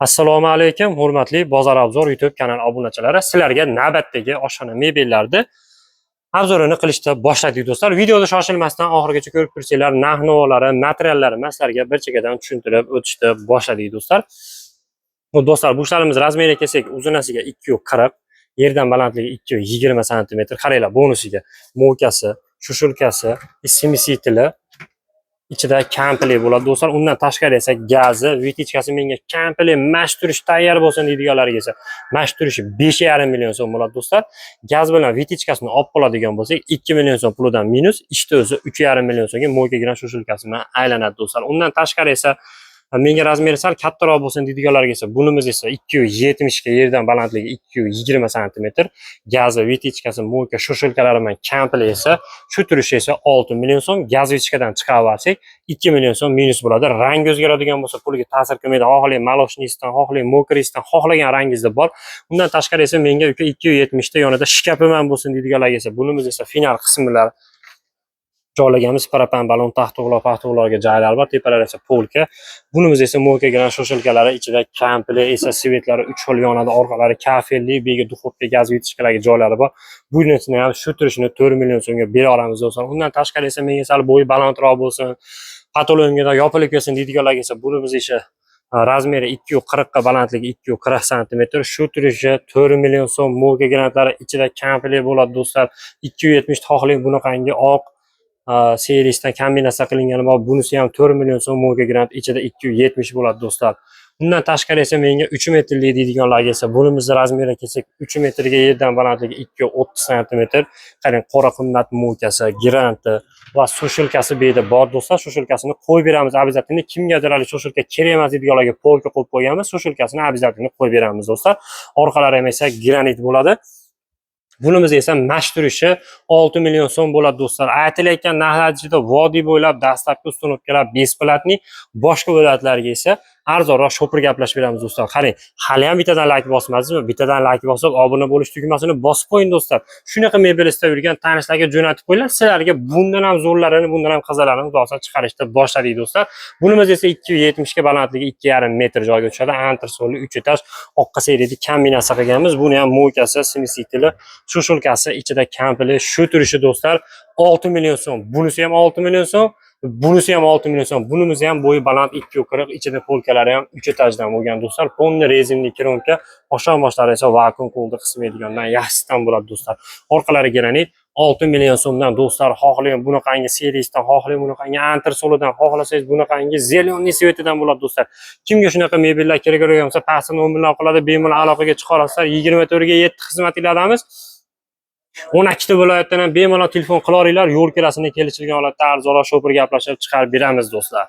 Assalomu alaykum, hurmatli Bozor Obzor YouTube kanali obunachilari. Sizlarga navbatdagi oshxona mebellarni obzorini qilishda boshladik do'stlar. Videoni shoshilmasdan oxirigacha ko'rib tursanglar, narx-navolari, materiallarini sizlarga bir chekkadan tushuntirib o'tishda boshladik do'stlar. Bu do'stlar, bu ishlarimiz razmeriga kelsak, uzunasiga 240, yerdan balandligi 220 sm. Qaranglar, bonusiga mo'kasi, shushulkasi, simsitili ichida komplet bo'ladi do'stlar. Undan tashqari esa gazi, vitichkasi menga komplet mash turish tayyor bo'lsin deydiganlarga esa mash turishi 5,5 million so'm bo'ladi do'stlar. Gaz bilan vitichkasini olib qoladigan bo'lsak 2 million so'm pulidan minus, ishda o'zi 3,5 million so'mga mo'kagidan shushulkasi bilan aylanadi do'stlar. Undan tashqari esa menga razmeri sal kattaroq bo'lsin deydiganlarga esa bunimiz esa 270 ga, yerdan balandligi 220 sm, gazi, vitichkasi, mo'ka, shushulkalari bilan komplet esa shu turishi esa 6 million so'm. Gaz vitichkadan chiqarib olsak 2 million so'm minus bo'ladi. Rang o'zgaradigan bo'lsa puliga ta'sir qilmaydi. Xohlang moloshniysidan, xohlang mokrisidan, xohlagan rangingizda bor. Undan tashqari esa menga 270 ta yonida shkapi ham bo'lsin deydiganlarga esa bunimiz esa final qismlar joylaganmiz parapan balon taxtug'larga joylar bor, tepalari esa polka. Bunimiz esa mo'kagan shoshilkalari ichida komplet esa svetlari 3 xil yonadi, orqalari kafelli, bega duxovka, gaz vitichkalariga joylari bor. Bunisini ham shu turishini 4 million so'mga bera olamiz do'stlar. Undan tashqari esa menga sal bo'yi balandroq bo'lsin, patoloniyada yopilib kelsin deydiganlarga esa bunimiz esa razmeri 240 ga, balandligi 240 sm, shu turishi 4 million so'm. Mo'ka grantlari ichida komplet bo'ladi do'stlar. 270 xohlang bunaqangi oq serisidan kombinatsiya qilingan bor. Bunisi ham 4 million so'm. Mo'ka grant ichida 270 bo'ladi do'stlar. Undan tashqari esa menga 3 metrli deydiganlarga esa bunimizni razmeriga kelsak 3 metrga, yerdan balandligi 230 sm. Qarang, qora qimmat mo'kasi, granti va sushilkasi bu yerda bor do'stlar. Sushilkasini qo'yib beramiz обязательно. Kimgadir sushilka kerak emas deydiganlarga polka qo'yib qo'yganmiz. Sushilkasini обязательно qo'yib beramiz do'stlar. Orqalari ham esa granit bo'ladi. Bunimiz esa mash turishi 6 million so'm bo'ladi do'stlar. Aytilayotgan narxlar ichida vodiy bo'ylab dastlabki ustunovkalar besplatni, boshqa viloyatlarga esa arzonroq shopir gaplashib beramiz do'stlar. Qarang, hali ham bittadan like bosmadingizmi? Bittadan like bosib, obuna bo'lish tugmasini bosib qo'ying do'stlar. Shunaqa mebel istab yurgan tanishlarga jo'natib qo'yinglar. Sizlarga bundan ham zo'rlarini, bundan ham qizalarini xudosa chiqarishda boshladik do'stlar. Bunimiz esa 270 ga, balandligi 2,5 metr joyga tushadi. Antresolli 3 etaj oqqa seriyada kombinatsiya qilganmiz. Buni ham mo'kasi, simsitili, shushulkasi ichida komplet shu turishi do'stlar 6 million so'm. Bunisi ham 6 million so'm. Bunisi ham 6 million so'm. Bunimiz ham bo'yi baland 240, ichida polkalari ham 3 etajdan bo'lgan do'stlar. Polni rezinli kronka, oshon boshlari esa vakuum qo'lda qismaydigandan yaxshisidan bo'ladi do'stlar. Orqalari granit 6 million so'mdan do'stlar. Xohlang bunaqangi serisidan, xohlang bunaqangi antresolidan, xohlasangiz bunaqangi zeleniy svetidan bo'ladi do'stlar. Kimga shunaqa mebellar kerak bo'lsa, pastda nomerlar qoladi, bemalol aloqaga chiqa olasizlar. 24 ga 7 xizmatlarimiz. 12 ta viloyatdan ham bemalol telefon qilaveringlar, yo'l kirasini kelishilgan holatda arzonroq shopir gaplashib chiqarib beramiz do'stlar.